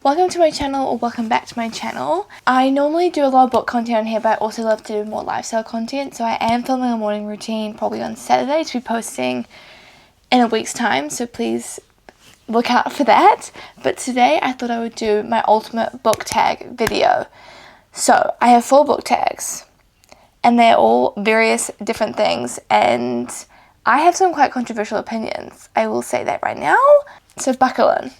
Welcome to my channel, or welcome back to my channel. I normally do a lot of book content on here, but I also love to do more lifestyle content, so I am filming a morning routine probably on Saturday to be posting in a week's time, so please look out for that. But today I thought I would do my ultimate book tag video. So I have 4 book tags and they're all various different things, and I have some quite controversial opinions. I will say that right now, so buckle in.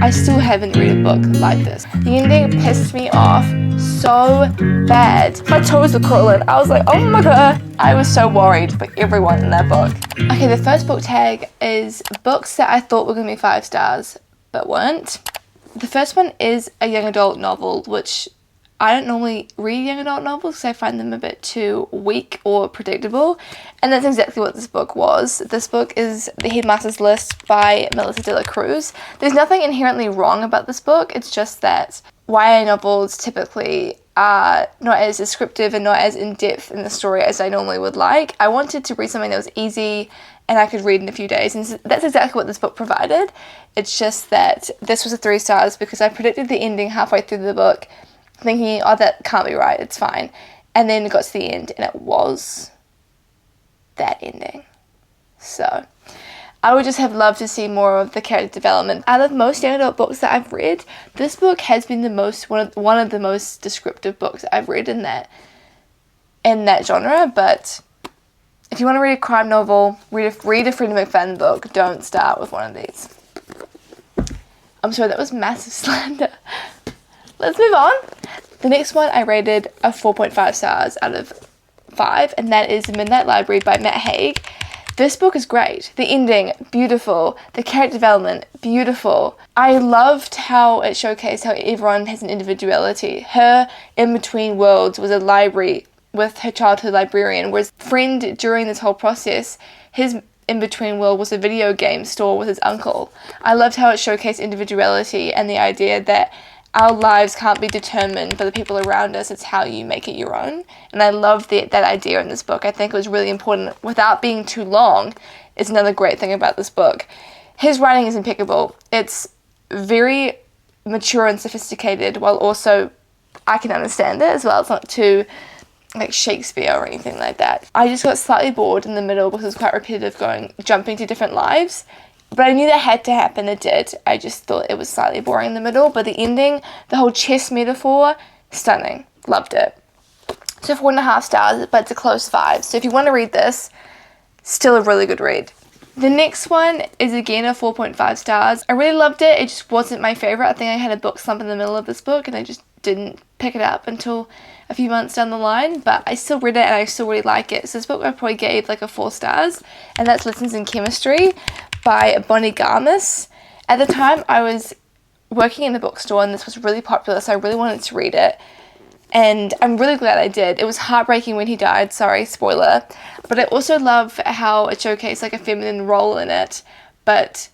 I still haven't read a book like this. The ending pissed me off so bad. My toes were crawling. I was like, oh my god. I was so worried for everyone in that book. Okay, the first book tag is books that I thought were going to be 5 stars, but weren't. The first one is a young adult novel, which I don't normally read young adult novels because I find them a bit too weak or predictable, and that's exactly what this book was. This book is The Headmaster's List by Melissa de la Cruz. There's nothing inherently wrong about this book, it's just that YA novels typically are not as descriptive and not as in-depth in the story as I normally would like. I wanted to read something that was easy and I could read in a few days, and that's exactly what this book provided. It's just that this was a 3 stars because I predicted the ending halfway through the book, thinking, oh, that can't be right, it's fine. And then it got to the end and it was that ending. So I would just have loved to see more of the character development. Out of most young adult books that I've read, this book has been the most one of the most descriptive books I've read in that genre. But if you want to read a crime novel, read a Freida McFadden book, don't start with one of these. I'm sorry, that was massive slander. Let's move on. The next one I rated a 4.5 stars out of 5, and that is The Midnight Library by Matt Haig. This book is great. The ending, beautiful. The character development, beautiful. I loved how it showcased how everyone has an individuality. Her in-between worlds was a library with her childhood librarian, whereas friend during this whole process, his in-between world was a video game store with his uncle. I loved how it showcased individuality and the idea that our lives can't be determined by the people around us, it's how you make it your own. And I love that idea in this book. I think it was really important. Without being too long is another great thing about this book. His writing is impeccable. It's very mature and sophisticated, while also I can understand it as well. It's not too like Shakespeare or anything like that. I just got slightly bored in the middle because it was quite repetitive, jumping to different lives. But I knew that had to happen, it did. I just thought it was slightly boring in the middle. But the ending, the whole chess metaphor, stunning. Loved it. So 4.5 stars, but it's a close 5. So if you want to read this, still a really good read. The next one is again a 4.5 stars. I really loved it. It just wasn't my favourite. I think I had a book slump in the middle of this book and I just didn't pick it up until a few months down the line. But I still read it and I still really like it. So this book I probably gave like a 4 stars. And that's Lessons in Chemistry by Bonnie Garmis. At the time I was working in the bookstore and this was really popular, so I really wanted to read it, and I'm really glad I did. It was heartbreaking when he died, sorry, spoiler, but I also love how it showcased like a feminine role in it, but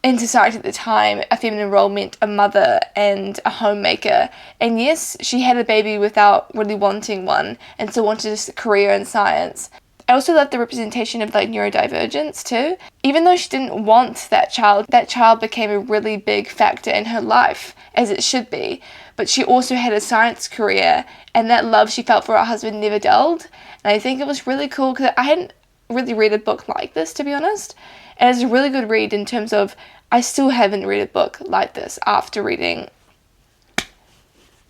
in society at the time a feminine role meant a mother and a homemaker, and yes, she had a baby without really wanting one and still wanted a career in science. I also love the representation of like neurodivergence too. Even though she didn't want that child became a really big factor in her life, as it should be. But she also had a science career, and that love she felt for her husband never dulled. And I think it was really cool because I hadn't really read a book like this, to be honest. And it's a really good read in terms of I still haven't read a book like this after reading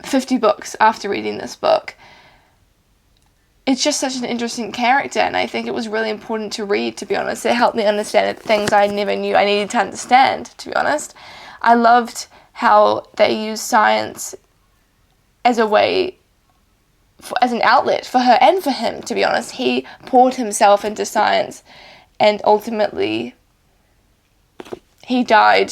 50 books after reading this book. It's just such an interesting character, and I think it was really important to read, to be honest. It helped me understand things I never knew I needed to understand, to be honest. I loved how they used science as a way, as an outlet for her and for him, to be honest. He poured himself into science, and ultimately he died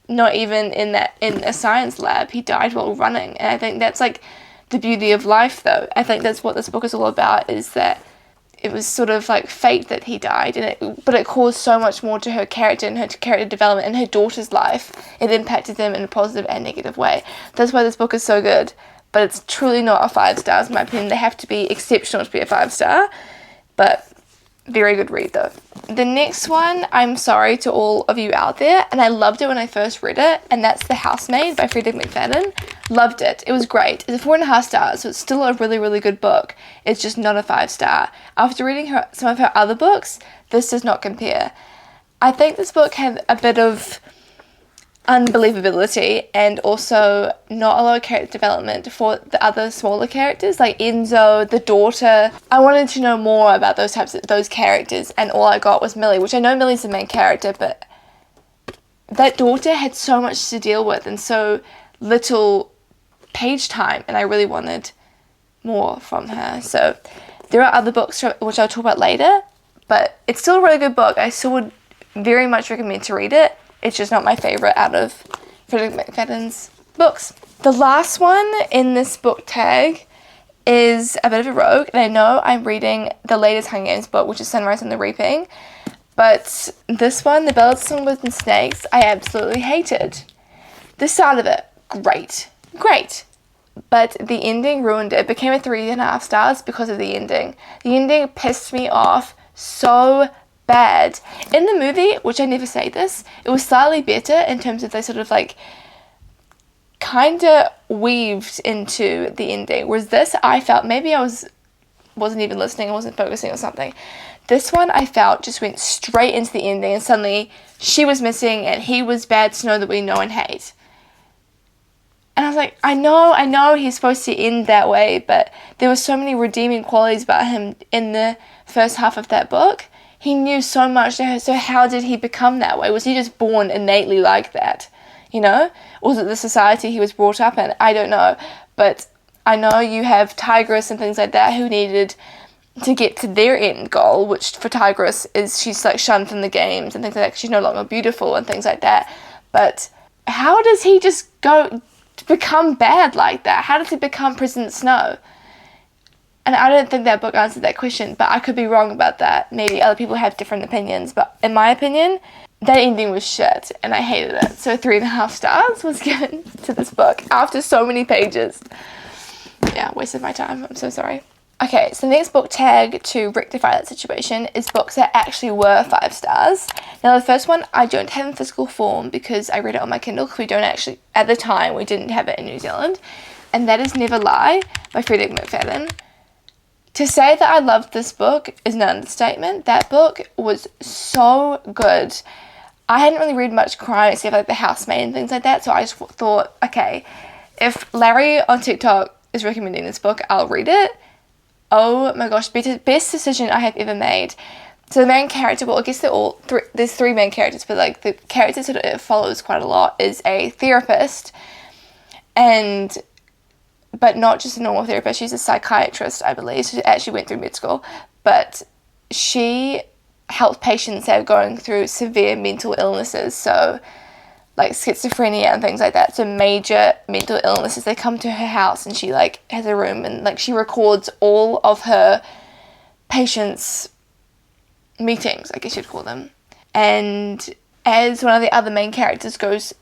not even in a science lab. He died while running, and I think that's like the beauty of life, though. I think that's what this book is all about, is that it was sort of like fate that he died, but it caused so much more to her character and her character development and her daughter's life. It impacted them in a positive and negative way. That's why this book is so good, but it's truly not a 5 stars in my opinion. They have to be exceptional to be a 5 star, but Very good read though. The next one, I'm sorry to all of you out there, and I loved it when I first read it, and that's The Housemaid by Freida McFadden. Loved it. It was great. It's a 4.5 stars, so it's still a really, really good book. It's just not a 5-star. After reading some of her other books, this does not compare. I think this book had a bit of unbelievability and also not a lot of character development for the other smaller characters like Enzo, the daughter. I wanted to know more about those characters, and all I got was Millie, which I know Millie's the main character, but that daughter had so much to deal with and so little page time, and I really wanted more from her. So there are other books which I'll talk about later, but it's still a really good book. I still would very much recommend to read it. It's just not my favourite out of Freida McFadden's books. The last one in this book tag is a bit of a rogue, and I know I'm reading the latest Hunger Games book, which is Sunrise and the Reaping, but this one, The Ballad of Songbirds and Snakes, I absolutely hated. The start of it, great, but the ending ruined it. It became a 3.5 stars because of the ending. The ending pissed me off so bad. In the movie, which I never say this, it was slightly better in terms of they sort of like kind of weaved into the ending, whereas this I felt maybe I wasn't even listening, I wasn't focusing on something. This one I felt just went straight into the ending, and suddenly she was missing and he was bad Snow that we know and hate. And I was like, I know he's supposed to end that way, but there were so many redeeming qualities about him in the first half of that book. He knew so much, so how did he become that way? Was he just born innately like that, you know? Or was it the society he was brought up in? I don't know. But I know you have Tigress and things like that who needed to get to their end goal, which for Tigress is she's like shunned from the games and things like that. She's no longer beautiful and things like that. But how does he just go to become bad like that? How does he become President Snow? And I don't think that book answered that question, but I could be wrong about that. Maybe other people have different opinions, but in my opinion, that ending was shit, and I hated it. So 3.5 stars was given to this book after so many pages. Yeah, wasted my time. I'm so sorry. Okay, so the next book tag to rectify that situation is books that actually were 5 stars. Now, the first one I don't have in physical form because I read it on my Kindle because we don't actually, at the time, we didn't have it in New Zealand, and that is Never Lie by Freida McFadden. To say that I loved this book is an understatement. That book was so good. I hadn't really read much crime except like The Housemaid and things like that, so I just thought, okay, if Larry on TikTok is recommending this book, I'll read it. Oh my gosh, best decision I have ever made. So the main character, well, I guess there's 3 main characters, but like the character that it follows quite a lot is a therapist, but not just a normal therapist, she's a psychiatrist, I believe. She actually went through med school, but she helps patients that are going through severe mental illnesses, so like schizophrenia and things like that, so major mental illnesses. They come to her house and she like has a room and like she records all of her patients' meetings, I guess you'd call them. And as one of the other main characters goes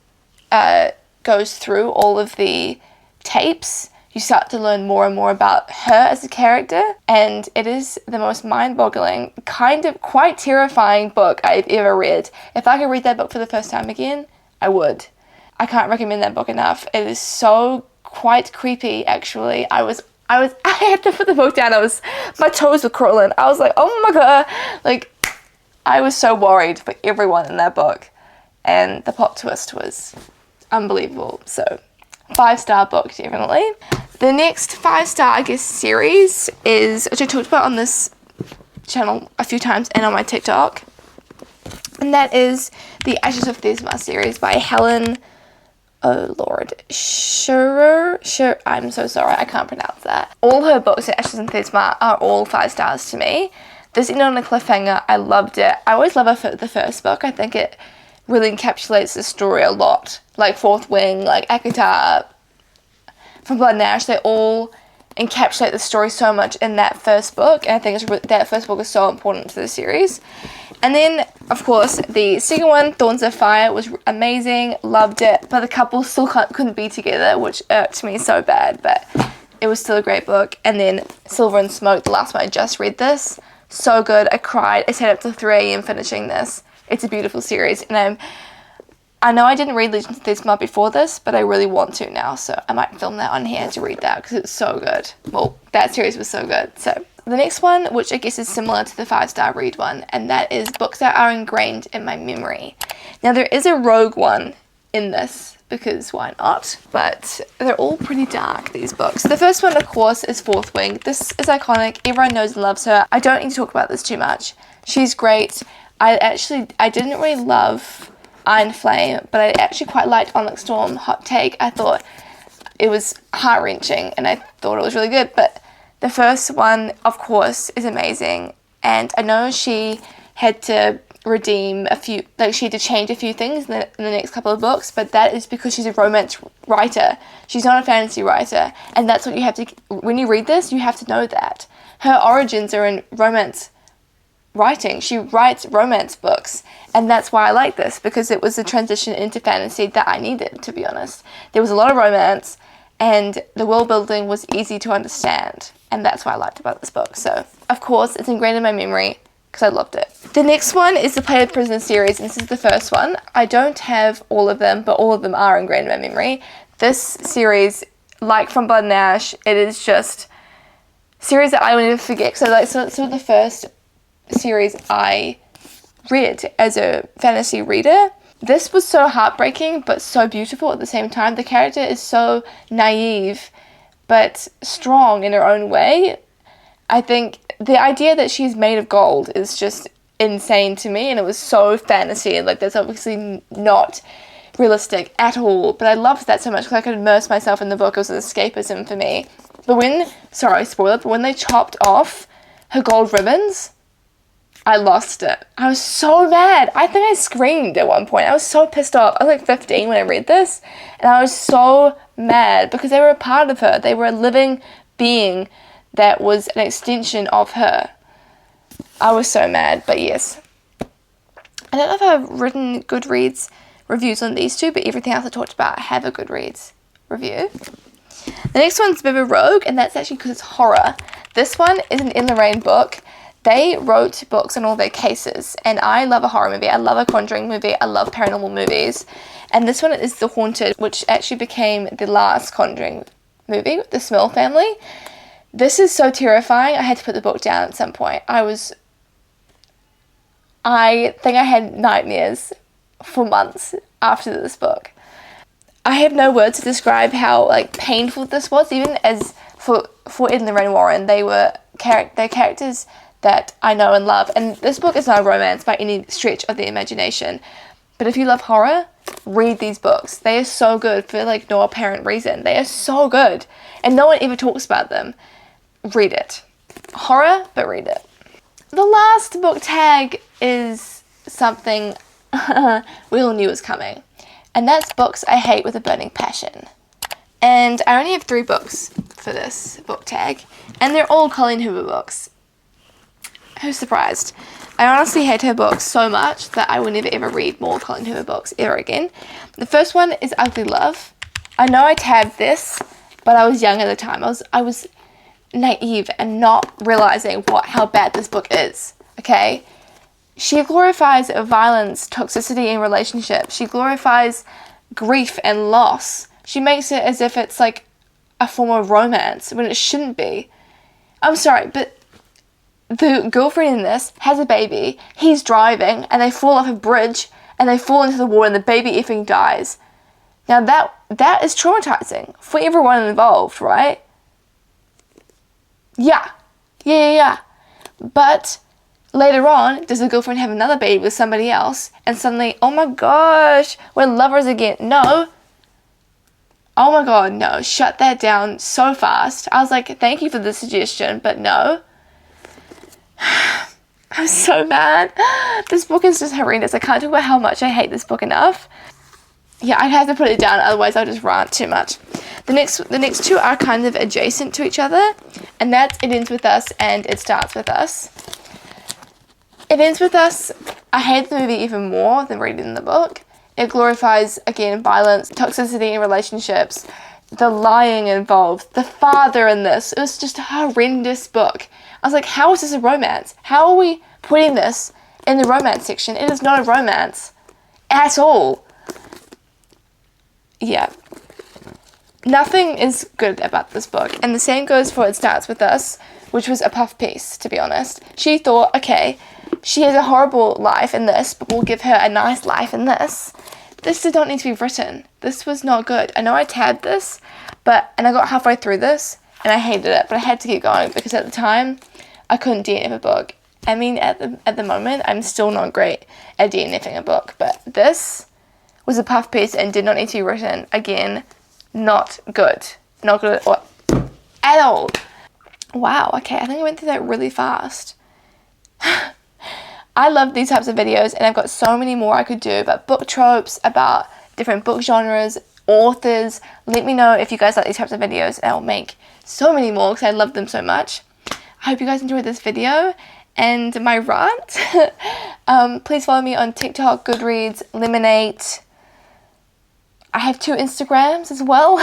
through all of the tapes, you start to learn more and more about her as a character, and it is the most mind-boggling, kind of quite terrifying book I've ever read. If I could read that book for the first time again, I would. I can't recommend that book enough. It is so quite creepy, actually. I had to put the book down. My toes were crawling. I was like, oh my god. Like, I was so worried for everyone in that book. And the plot twist was unbelievable. So 5-star book, definitely. The next 5-star, I guess, series is, which I talked about on this channel a few times and on my TikTok, and that is the Ashes of Thesma series by Helen, oh lord, Sure, I'm so sorry, I can't pronounce that. All her books at Ashes of Thesma are all 5 stars to me. This ended on a cliffhanger. I loved it. I always love the first book. I think it really encapsulates the story a lot. Like Fourth Wing, like Akita, from Blood and Ash, they all encapsulate the story so much in that first book, and I think that first book is so important to the series. And then, of course, the second one, Thorns of Fire, was amazing, loved it, but the couple still couldn't be together, which irked me so bad, but it was still a great book. And then Silver and Smoke, the last one, I just read this, So good. I cried. I stayed up to 3 a.m. finishing this. It's a beautiful series, and I know I didn't read Legends of Thesma before this, but I really want to now, so I might film that on here to read that because it's so good. Well, that series was so good. So the next one, which I guess is similar to the 5-star read one, and that is books that are ingrained in my memory. Now there is a rogue one in this, because why not? But they're all pretty dark, these books. The first one, of course, is Fourth Wing. This is iconic. Everyone knows and loves her. I don't need to talk about this too much. She's great. I didn't really love Iron Flame, but I actually quite liked Onyx Storm. Hot take. I thought it was heart-wrenching, and I thought it was really good. But the first one, of course, is amazing. And I know she had to redeem a few, like she had to change a few things in the next couple of books, but that is because she's a romance writer. She's not a fantasy writer, and that's what you have to, when you read this, you have to know that. Her origins are in romance writing. She writes romance books, and that's why I like this, because it was a transition into fantasy that I needed, to be honest. There was a lot of romance, and the world building was easy to understand, and that's what I liked about this book. So, of course, it's ingrained in my memory, because I loved it. The next one is the Play of Prison series, and this is the first one. I don't have all of them, but all of them are ingrained in my memory. This series, like From Blood and Ash, it is just a series that I will never forget. So the first series I read as a fantasy reader. This was so heartbreaking, but so beautiful at the same time. The character is so naive, but strong in her own way. I think the idea that she's made of gold is just insane to me, and it was so fantasy, and like that's obviously not realistic at all, but I loved that so much because I could immerse myself in the book. It was an escapism for me. But when they chopped off her gold ribbons, I lost it. I was so mad. I think I screamed at one point. I was so pissed off. I was like 15 when I read this, and I was so mad because they were a part of her. They were a living being that was an extension of her. I was so mad, but yes. I don't know if I've written Goodreads reviews on these two, but everything else I talked about, I have a Goodreads review. The next one's a bit of a rogue, and that's actually because it's horror. This one is an In the Rain book. They wrote books on all their cases, and I love a horror movie. I love a Conjuring movie. I love paranormal movies. And this one is The Haunted, which actually became the last Conjuring movie with the Smell family. This is so terrifying. I had to put the book down at some point. I think I had nightmares for months after this book. I have no words to describe how painful this was. Even as for Ed and Lorraine Warren, they're characters that I know and love. And this book is not a romance by any stretch of the imagination. But if you love horror, read these books. They are so good for no apparent reason. They are so good. And no one ever talks about them. Read it. Horror, but read it. The last book tag is something we all knew was coming. And that's books I hate with a burning passion. And I only have 3 books for this book tag. And they're all Colleen Hoover books. Who's surprised? I honestly hate her books so much that I will never ever read more Colleen Hoover books ever again. The first one is Ugly Love. I know I tabbed this, but I was young at the time. I was naive and not realizing how bad this book is. Okay? She glorifies violence, toxicity in relationships. She glorifies grief and loss. She makes it as if it's a form of romance when it shouldn't be. I'm sorry, but the girlfriend in this has a baby. He's driving and they fall off a bridge and they fall into the water and the baby effing dies. Now that is traumatizing for everyone involved, right? Yeah. But later on, does the girlfriend have another baby with somebody else? And suddenly, oh my gosh, we're lovers again. No. Oh my god, no. Shut that down so fast. I was like, thank you for the suggestion, but no. I'm so mad. This book is just horrendous. I can't talk about how much I hate this book enough. Yeah, I'd have to put it down, otherwise I'll just rant too much. The next 2 are kind of adjacent to each other, and that's It Ends With Us and It Starts With Us. It Ends With Us, I hate the movie even more than reading the book. It glorifies, again, violence, toxicity in relationships. the lying involved, the father in this. It was just a horrendous book. I was like, how is this a romance? How are we putting this in the romance section? It is not a romance at all. Yeah. Nothing is good about this book. And the same goes for It Starts With Us, which was a puff piece, to be honest. She thought, okay, she has a horrible life in this, but we'll give her a nice life in this. This did not need to be written. This was not good. I know I tabbed this, and I got halfway through this, and I hated it, but I had to keep going because at the time, I couldn't DNF a book. I mean, at the moment, I'm still not great at DNFing a book, but this was a puff piece and did not need to be written. Again, not good. Not good at all. Wow, okay, I think I went through that really fast. I love these types of videos, and I've got so many more I could do about book tropes, about different book genres, authors. Let me know if you guys like these types of videos, and I'll make so many more because I love them so much. I hope you guys enjoyed this video and my rant. Please follow me on TikTok, Goodreads, Lemonade. I have 2 Instagrams as well.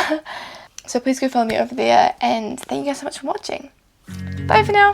So please go follow me over there, and thank you guys so much for watching. Bye for now.